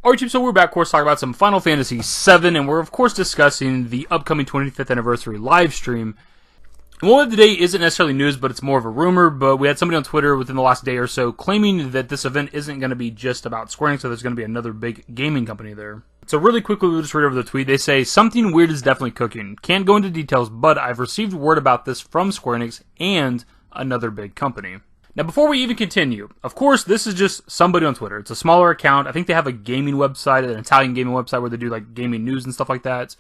Alright, so we're back, of course, talking about some Final Fantasy VII, and we're, of course, discussing the upcoming 25th anniversary live stream. And what we have today isn't necessarily news, but it's more of a rumor, but we had somebody on Twitter within the last day or so claiming that this event isn't going to be just about Square Enix, so there's going to be another big gaming company there. So really quickly, we'll just read over the tweet. They say, something weird is definitely cooking. Can't go into details, but I've received word about this from Square Enix and another big company. Now, before we even continue, of course, this is just somebody on Twitter. It's a smaller account. I think they have a gaming website, an Italian gaming website where they do like gaming news and stuff like that.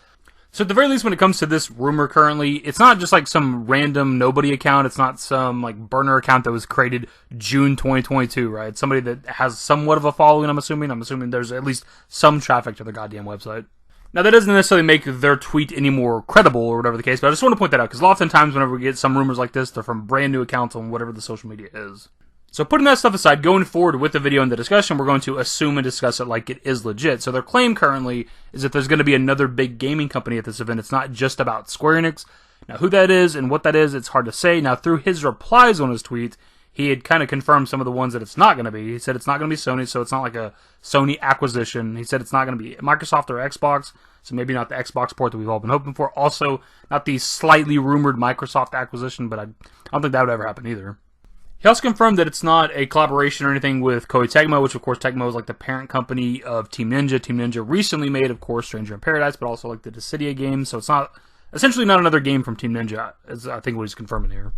So at the very least, when it comes to this rumor currently, it's not just like some random nobody account. It's not some like burner account that was created June 2022, right? It's somebody that has somewhat of a following, I'm assuming. I'm assuming there's at least some traffic to their goddamn website. Now, that doesn't necessarily make their tweet any more credible or whatever the case, but I just want to point that out, because oftentimes whenever we get some rumors like this, they're from brand new accounts on whatever the social media is. So putting that stuff aside, going forward with the video and the discussion, we're going to assume and discuss it like it is legit. So their claim currently is that there's going to be another big gaming company at this event. It's not just about Square Enix. Now, who that is and what that is, it's hard to say. Now, through his replies on his tweet, he had kind of confirmed some of the ones that it's not going to be. He said it's not going to be Sony, so it's not like a Sony acquisition. He said it's not going to be Microsoft or Xbox, so maybe not the Xbox port that we've all been hoping for. Also, not the slightly rumored Microsoft acquisition, but I don't think that would ever happen either. He also confirmed that it's not a collaboration or anything with Koei Tecmo, which of course Tecmo is like the parent company of Team Ninja. Team Ninja recently made, of course, Stranger in Paradise, but also like the Dissidia games, so it's not, essentially not another game from Team Ninja, is I think what he's confirming here.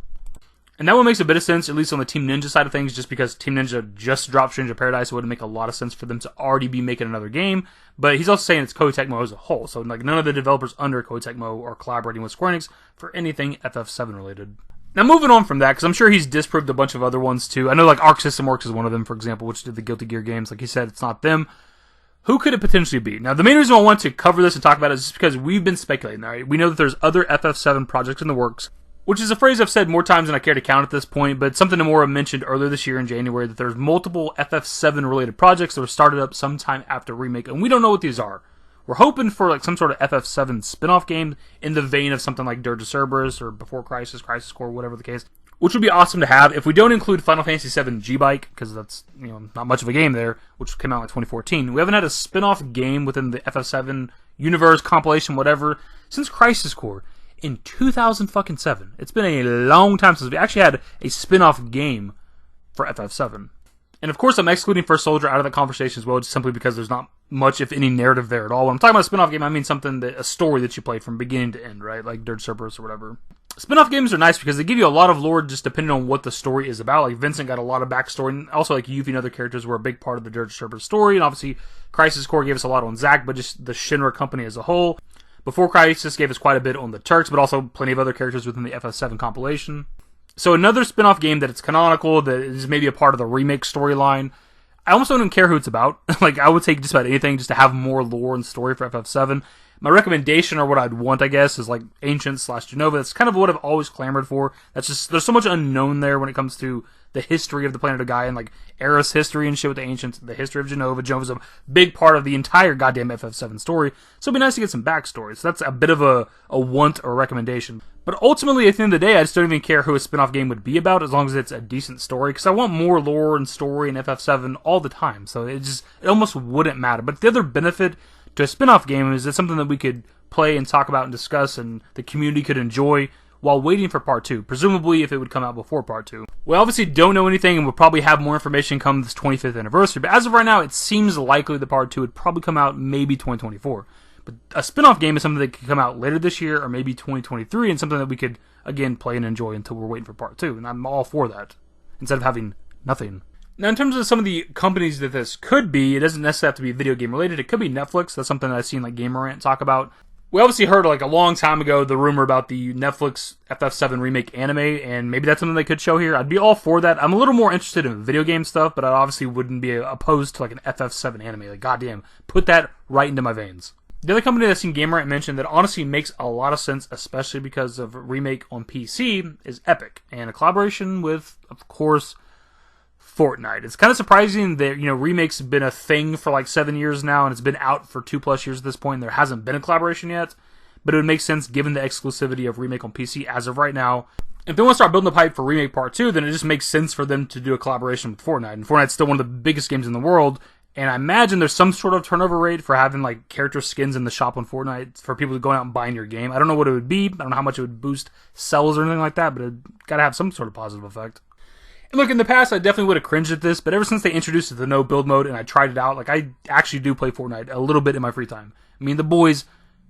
And that one makes a bit of sense, at least on the Team Ninja side of things, just because Team Ninja just dropped Stranger in Paradise, so it would make a lot of sense for them to already be making another game. But he's also saying it's Koei Tecmo as a whole, so like none of the developers under Koei Tecmo are collaborating with Square Enix for anything FF7 related. Now, moving on from that, because I'm sure he's disproved a bunch of other ones too. I know like Arc System Works is one of them, for example, which did the Guilty Gear games. Like he said, it's not them. Who could it potentially be? Now, the main reason I want to cover this and talk about it is just because we've been speculating, right? We know that there's other FF7 projects in the works, which is a phrase I've said more times than I care to count at this point, but something Nomura mentioned earlier this year in January, that there's multiple FF7 related projects that were started up sometime after Remake, and we don't know what these are. We're hoping for like some sort of FF7 spin-off game in the vein of something like Dirge of Cerberus or Before Crisis, Crisis Core, whatever the case, which would be awesome to have. If we don't include Final Fantasy VII G-Bike, because that's, not much of a game there, which came out in like 2014, we haven't had a spin-off game within the FF7 universe, compilation, whatever, since Crisis Core in 2007. It's been a long time since we actually had a spin-off game for FF7. And of course, I'm excluding First Soldier out of the conversation as well, just simply because there's not much, if any, narrative there at all. When I'm talking about a spin-off game, I mean a story that you play from beginning to end, right? Like Dirge Cerberus or whatever. Spin-off games are nice because they give you a lot of lore just depending on what the story is about. Like Vincent got a lot of backstory, and also like Yuffie and other characters were a big part of the Dirge Cerberus story, and obviously Crisis Core gave us a lot on Zack, but just the Shinra company as a whole. Before Crisis gave us quite a bit on the Turks, but also plenty of other characters within the FF7 compilation. So another spin-off game that it's canonical, that is maybe a part of the remake storyline. I almost don't even care who it's about. Like, I would take just about anything just to have more lore and story for FF7. My recommendation, or what I'd want, I guess, is like Ancient/Genova. That's kind of what I've always clamored for. That's just, there's so much unknown there when it comes to the history of the Planet of Gaia and like Eris history and shit with the Ancients, the history of Genova. Genova's a big part of the entire goddamn FF7 story, so it'd be nice to get some backstory. So that's a bit of a want or a recommendation. But ultimately, at the end of the day, I just don't even care who a spin-off game would be about, as long as it's a decent story, because I want more lore and story in FF7 all the time, so it almost wouldn't matter. But the other benefit to a spin-off game is it's something that we could play and talk about and discuss, and the community could enjoy while waiting for Part 2, presumably if it would come out before Part 2. We obviously don't know anything, and we'll probably have more information come this 25th anniversary, but as of right now, it seems likely that Part 2 would probably come out maybe 2024. But a spin-off game is something that could come out later this year, or maybe 2023, and something that we could, again, play and enjoy until we're waiting for Part 2, and I'm all for that, instead of having nothing. Now, in terms of some of the companies that this could be, it doesn't necessarily have to be video game related. It could be Netflix. That's something that I've seen like Gamerant talk about. We obviously heard like a long time ago the rumor about the Netflix FF7 Remake anime, and maybe that's something they could show here. I'd be all for that. I'm a little more interested in video game stuff, but I obviously wouldn't be opposed to like an FF7 anime. Like, goddamn, put that right into my veins. The other company that's seen Gamerant mentioned that honestly makes a lot of sense, especially because of Remake on PC, is Epic, and a collaboration with, of course, Fortnite. It's kind of surprising that, Remake's been a thing for like 7 years now, and it's been out for 2+ years at this point, and there hasn't been a collaboration yet, but it would make sense given the exclusivity of Remake on PC as of right now. If they want to start building the pipe for Remake Part 2, then it just makes sense for them to do a collaboration with Fortnite, and Fortnite's still one of the biggest games in the world, And I imagine there's some sort of turnover rate for having like character skins in the shop on Fortnite for people going out and buying your game. I don't know what it would be. I don't know how much it would boost sales or anything like that, but it got to have some sort of positive effect. And look, in the past, I definitely would have cringed at this, but ever since they introduced the no build mode and I tried it out, like I actually do play Fortnite a little bit in my free time. Me and the boys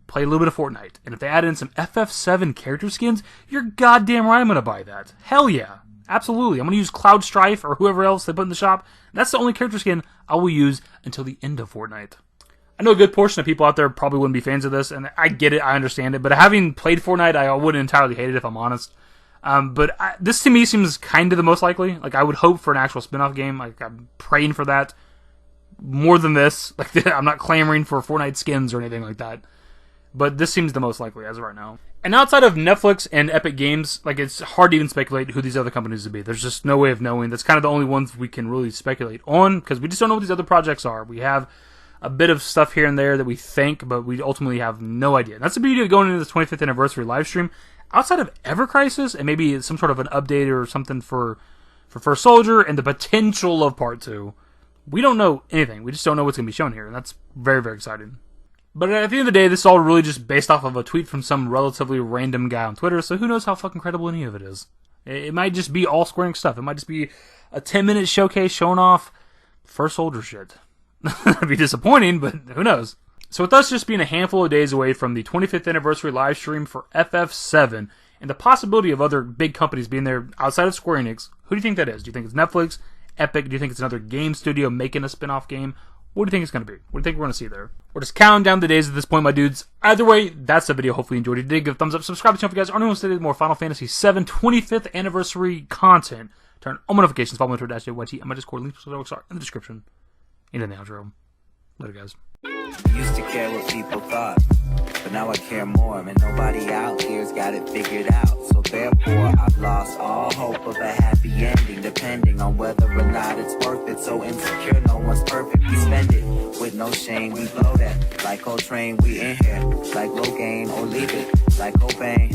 play a little bit of Fortnite. And if they add in some FF7 character skins, you're goddamn right I'm going to buy that. Hell yeah. Absolutely. I'm going to use Cloud Strife or whoever else they put in the shop. That's the only character skin I will use until the end of Fortnite. I know a good portion of people out there probably wouldn't be fans of this, and I get it, I understand it, but having played Fortnite, I wouldn't entirely hate it if I'm honest. This to me seems kind of the most likely. Like, I would hope for an actual spin-off game. Like, I'm praying for that more than this. Like, I'm not clamoring for Fortnite skins or anything like that. But this seems the most likely as of right now. And outside of Netflix and Epic Games, like, it's hard to even speculate who these other companies would be. There's just no way of knowing. That's kind of the only ones we can really speculate on, because we just don't know what these other projects are. We have a bit of stuff here and there that we think, but we ultimately have no idea. And that's the beauty of going into this 25th anniversary live stream. Outside of Ever Crisis, and maybe some sort of an update or something for First Soldier, and the potential of Part 2, we don't know anything. We just don't know what's going to be shown here, and that's very, very exciting. But at the end of the day, this is all really just based off of a tweet from some relatively random guy on Twitter, so who knows how fucking credible any of it is. It might just be all Square Enix stuff. It might just be a 10-minute showcase showing off First Soldier shit. That'd be disappointing, but who knows. So with us just being a handful of days away from the 25th anniversary live stream for FF7, and the possibility of other big companies being there outside of Square Enix, who do you think that is? Do you think it's Netflix, Epic? Do you think it's another game studio making a spin-off game? What do you think it's going to be? What do you think we're going to see there? We're just counting down the days at this point, my dudes. Either way, that's the video. Hopefully you enjoyed it. If you did, give a thumbs up. Subscribe to the channel if you guys aren't interested in more Final Fantasy VII 25th anniversary content. Turn on notifications. Follow me on Twitter, @YT, and my Discord. Links are in the description. And in the outro. Later, guys. Used to care what people thought, but now I care more. And nobody out here's got it figured out. So therefore, I've lost all hope of a happy ending, depending on whether or not it's worth it. So insecure, no one's perfect. We spend it with no shame. We blow that like Coltrane. We in here like Logain or leave it like Cobain.